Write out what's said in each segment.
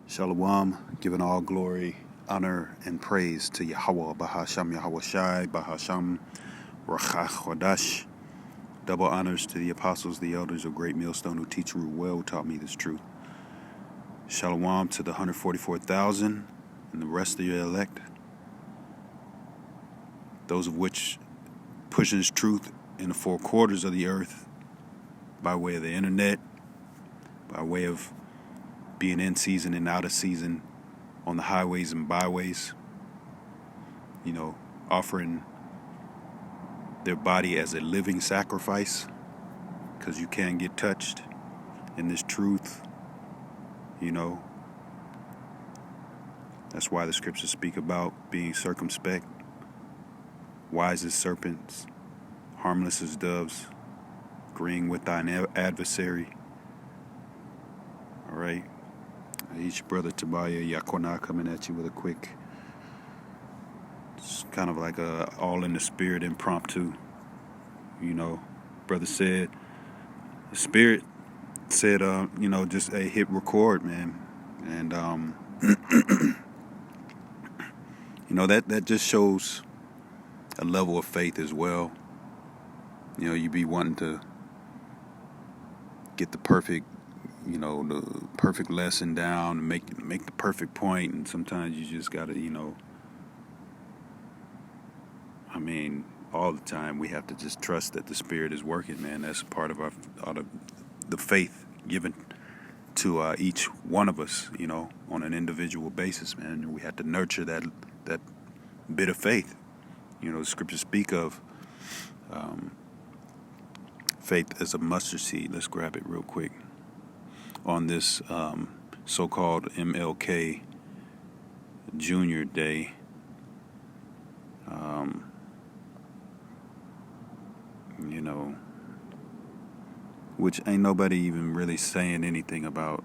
Shalom, giving all glory, honor, and praise to Yahweh, Bahasham Yahweh Shai, Bahasham Rachach Chodash. Double honors to the apostles, the elders of Great Millstone who teach rule well, taught me this truth. Shalom to the 144,000 and the rest of your elect, those of which pushing this truth in the four quarters of the earth by way of the internet, by way of being in season and out of season on the highways and byways, offering their body as a living sacrifice, because you can get touched in this truth, That's why the scriptures speak about being circumspect, wise as serpents, harmless as doves, agreeing with thine adversary. All right. Each brother Tobiah Yakona coming at you with a quick, it's kind of like a all in the spirit impromptu. Brother said, the spirit said, just hit record, man. And, that just shows a level of faith as well. You be wanting to get the perfect, the perfect lesson down and make the perfect point, and sometimes you just gotta, all the time we have to just trust that the Spirit is working, man. That's part of the faith given to each one of us, on an individual basis, man. We have to nurture that bit of faith. The scriptures speak of faith as a mustard seed. Let's grab it real quick. On this so-called MLK Jr. Day, which ain't nobody even really saying anything about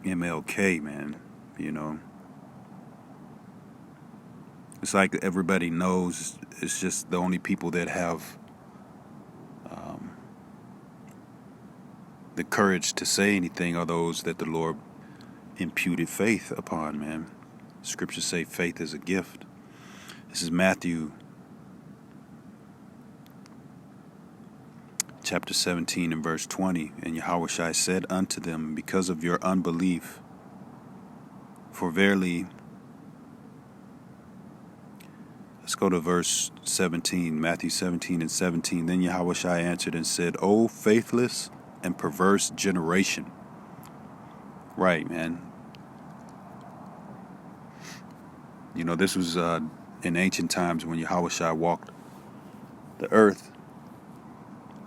MLK, man. It's like everybody knows. It's just the only people that have the courage to say anything are those that the Lord imputed faith upon, man. Scriptures say faith is a gift. This is Matthew chapter 17 and verse 20. And Yahushua said unto them, because of your unbelief, for verily, let's go to verse 17, Matthew 17 and 17. Then Yahushua answered and said, O faithless and perverse generation. Right, man. This was in ancient times when Yahushua walked the earth,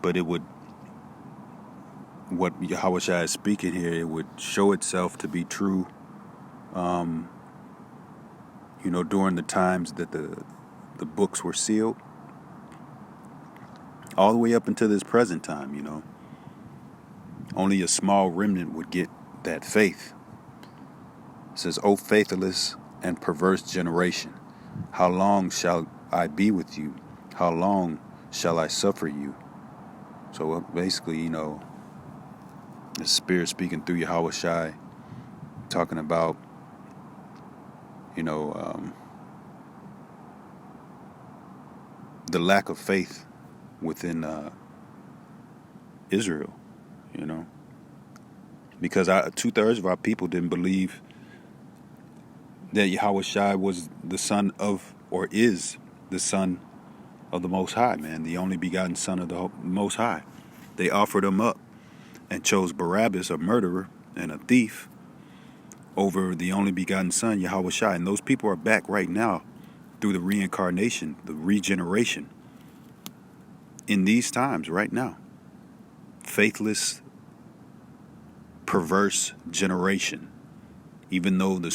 but what Yahushua is speaking here, it would show itself to be true, during the times that the books were sealed, all the way up until this present time, Only a small remnant would get that faith. It says, O faithless and perverse generation, how long shall I be with you? How long shall I suffer you? So basically, the Spirit speaking through Yahushua, talking about, the lack of faith within Israel, because 2/3 of our people didn't believe that Yahushua was the son of, or is the son of the Most High, man, the only begotten son of the Most High. They offered him up and chose Barabbas, a murderer and a thief, over the only begotten son, Yahushua. And those people are back right now through the reincarnation, the regeneration, in these times right now. Faithless, perverse generation. Even though the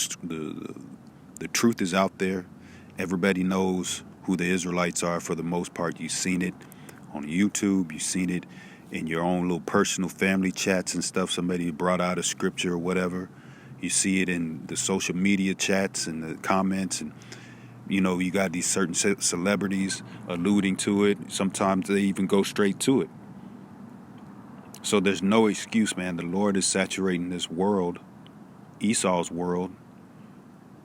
truth is out there, everybody knows who the Israelites are for the most part. You've seen it on YouTube. You've seen it in your own little personal family chats and stuff. Somebody brought out a scripture or whatever. You see it in the social media chats and the comments, and you got these certain celebrities alluding to it. Sometimes they even go straight to it. So there's no excuse, man. The Lord is saturating this world, Esau's world.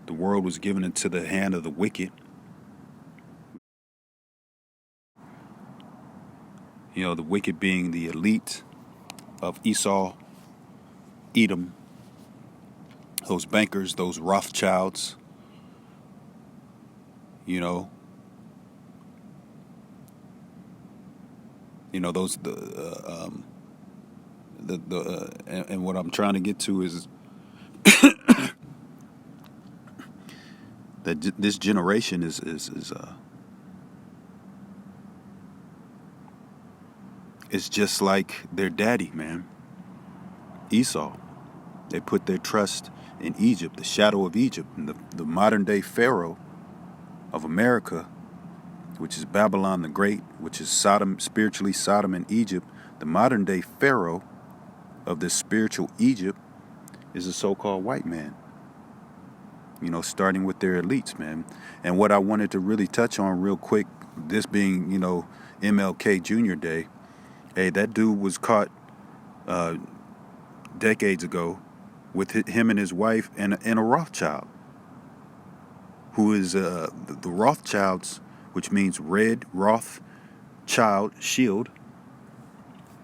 The world was given into the hand of the wicked. You know, the wicked being the elite of Esau, Edom, those bankers, those Rothschilds, you know, those and what I'm trying to get to is that this generation is it's just like their daddy, man, Esau. They put their trust in Egypt, the shadow of Egypt, and the modern day Pharaoh of America, which is Babylon the Great, which is Sodom, spiritually Sodom and Egypt. The modern day Pharaoh of this spiritual Egypt is a so-called white man. You know, starting with their elites, man. And what I wanted to really touch on real quick, this being, MLK Jr. Day, hey, that dude was caught decades ago with him and his wife and a Rothschild, who is the Rothschilds, which means red Rothschild shield,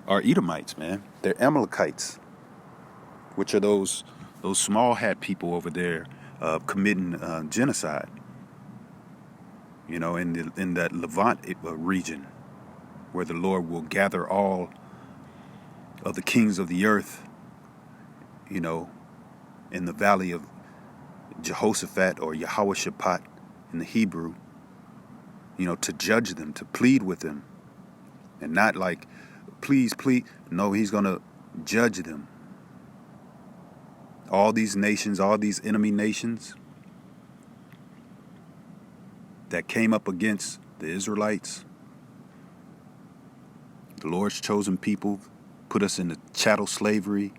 are Edomites, man. They're Amalekites, which are those small hat people over there committing genocide. You know, in that Levant region, where the Lord will gather all of the kings of the earth, you know, in the valley of Jehoshaphat or Yahweh in the Hebrew, you know, to judge them, to plead with them. And not like, please. No, he's going to judge them. All these nations, all these enemy nations that came up against the Israelites, the Lord's chosen people, put us into chattel slavery,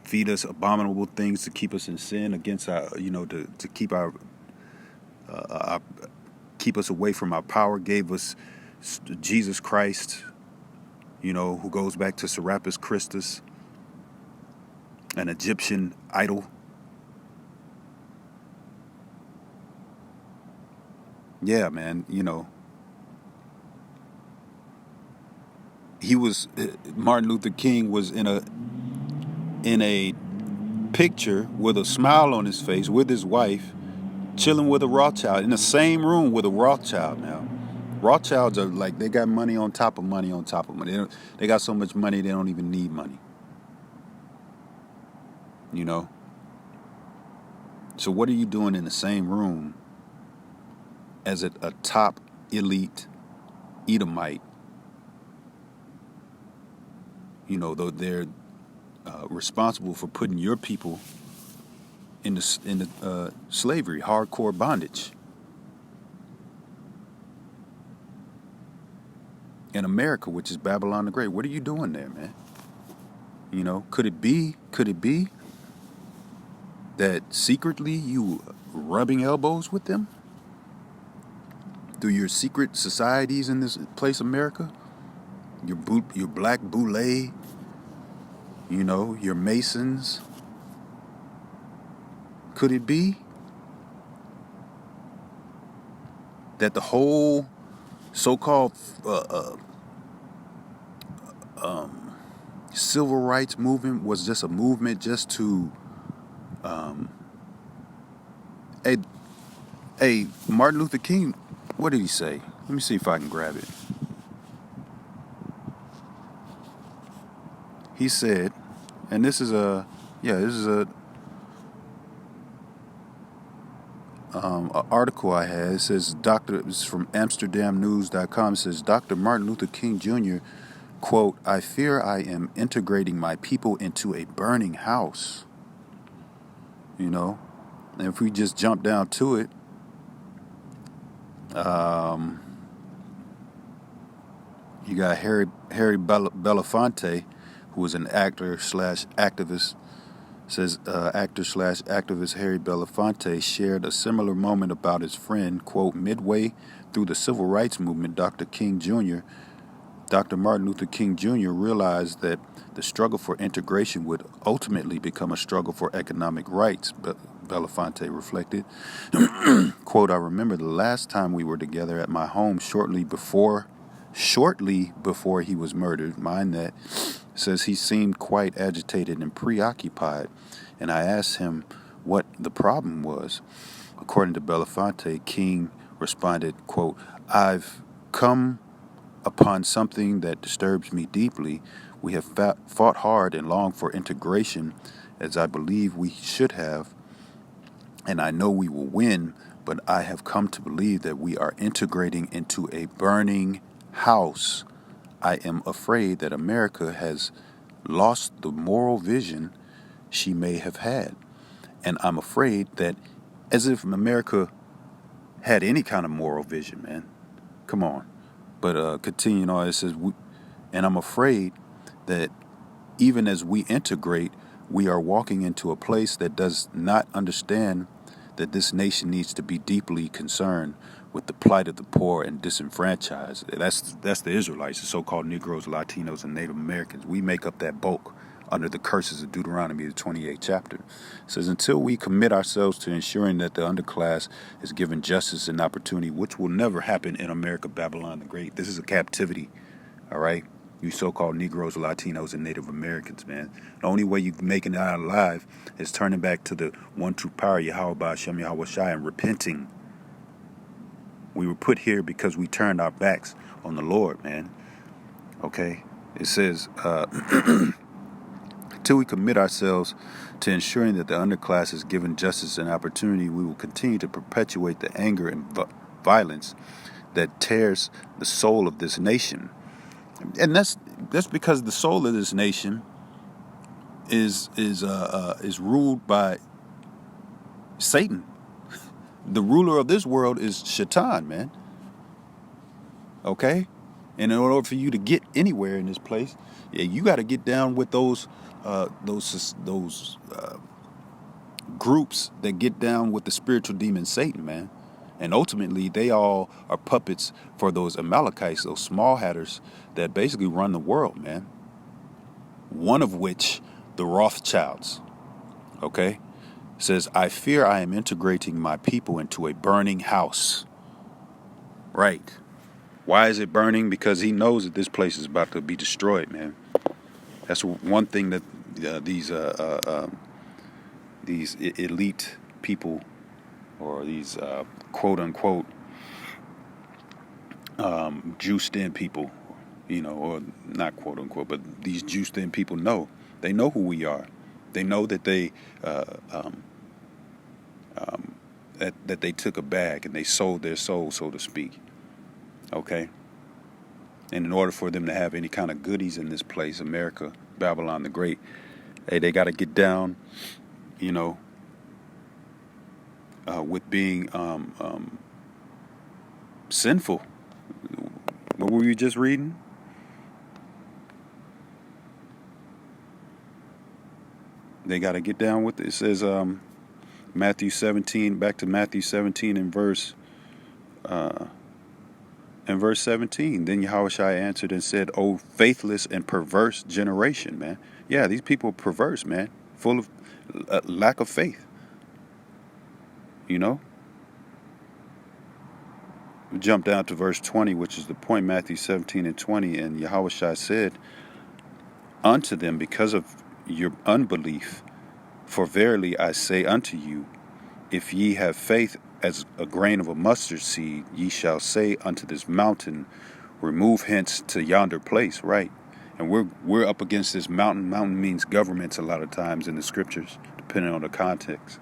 feed us abominable things to keep us in sin against our, to keep our keep us away from our power, gave us Jesus Christ, who goes back to Serapis Christus, an Egyptian idol. Yeah, man, Martin Luther King was in a picture with a smile on his face with his wife, chilling with a Rothschild, in the same room with a Rothschild. Now, Rothschilds are like, they got money on top of money on top of money. They got so much money, they don't even need money. So what are you doing in the same room as a top elite Edomite? Though they're responsible for putting your people into slavery, hardcore bondage. In America, which is Babylon the Great. What are you doing there, man? Could it be that secretly you rubbing elbows with them through your secret societies in this place, America? Your black boule, your Masons. Could it be that the whole so-called civil rights movement was just a movement just to hey, Martin Luther King, what did he say? Let me see if I can grab it. He said, and this is a article I had. It says it's from AmsterdamNews.com. It says Dr. Martin Luther King Jr., quote, "I fear I am integrating my people into a burning house." And if we just jump down to it, you got Harry Belafonte, who was an actor/activist. Says actor/activist Harry Belafonte shared a similar moment about his friend, quote, "Midway through the civil rights movement, Dr. King Jr. Dr. Martin Luther King Jr. realized that the struggle for integration would ultimately become a struggle for economic rights, Belafonte reflected. Quote, I remember the last time we were together at my home shortly before he was murdered. Mind that. Says he seemed quite agitated and preoccupied, and I asked him what the problem was. According to Belafonte, King responded, quote, I've come upon something that disturbs me deeply. We have fought hard and longed for integration, as I believe we should have, and I know we will win, but I have come to believe that we are integrating into a burning house. I am afraid that America has lost the moral vision she may have had. And I'm afraid that, as if America had any kind of moral vision, man. Come on. But continuing on, it says, and I'm afraid that even as we integrate, we are walking into a place that does not understand that this nation needs to be deeply concerned with the plight of the poor and disenfranchised. That's the Israelites, the so-called Negroes, Latinos, and Native Americans. We make up that bulk under the curses of Deuteronomy, the 28th chapter. It says, until we commit ourselves to ensuring that the underclass is given justice and opportunity, which will never happen in America, Babylon the Great. This is a captivity, all right? You so-called Negroes, Latinos, and Native Americans, man. The only way you making it out alive is turning back to the one true power, Yahweh Shem Yahweh Shai, and repenting. We were put here because we turned our backs on the Lord, man. Okay? It says, until we commit ourselves to ensuring that the underclass is given justice and opportunity, we will continue to perpetuate the anger and violence that tears the soul of this nation. And that's because the soul of this nation is ruled by Satan. The ruler of this world is Shaitan, man. Okay? And in order for you to get anywhere in this place, yeah, you got to get down with those groups that get down with the spiritual demon Satan, man. And ultimately, they all are puppets for those Amalekites, those small hatters that basically run the world, man. One of which, the Rothschilds, okay, says, I fear I am integrating my people into a burning house. Right. Why is it burning? Because he knows that this place is about to be destroyed, man. That's one thing that these elite people, or these quote-unquote juiced-in people, or not quote-unquote, but these juiced-in people know. They know who we are. They know that they that they took a bag and they sold their soul, so to speak. Okay? And in order for them to have any kind of goodies in this place, America, Babylon the Great, hey, they got to get down, with being sinful. What were you just reading? They got to get down with it. It says Matthew 17, back to Matthew 17 and verse 17. Then Yahushua answered and said, "O faithless and perverse generation," man. Yeah, these people are perverse, man, full of lack of faith. Jump down to verse 20, which is the point, Matthew 17 and 20. And Yahushua said unto them, because of your unbelief, for verily I say unto you, if ye have faith as a grain of a mustard seed, ye shall say unto this mountain, remove hence to yonder place, right? And we're up against this mountain. Mountain means governments a lot of times in the scriptures, depending on the context.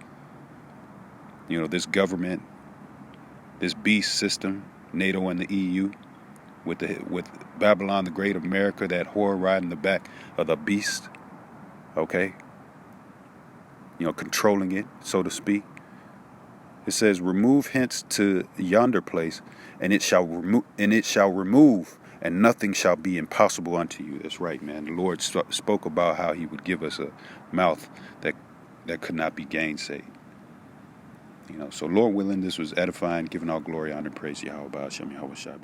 This government, this beast system, NATO and the EU, with Babylon the Great, America, that whore riding the back of the beast, okay? Controlling it, so to speak. It says, remove hence to yonder place, and it shall remove, and nothing shall be impossible unto you. That's right, man. The Lord spoke about how he would give us a mouth that could not be gainsaid. So Lord willing, this was edifying, giving all glory, honor, and praise to Yahweh Shem, Yahweh Shai,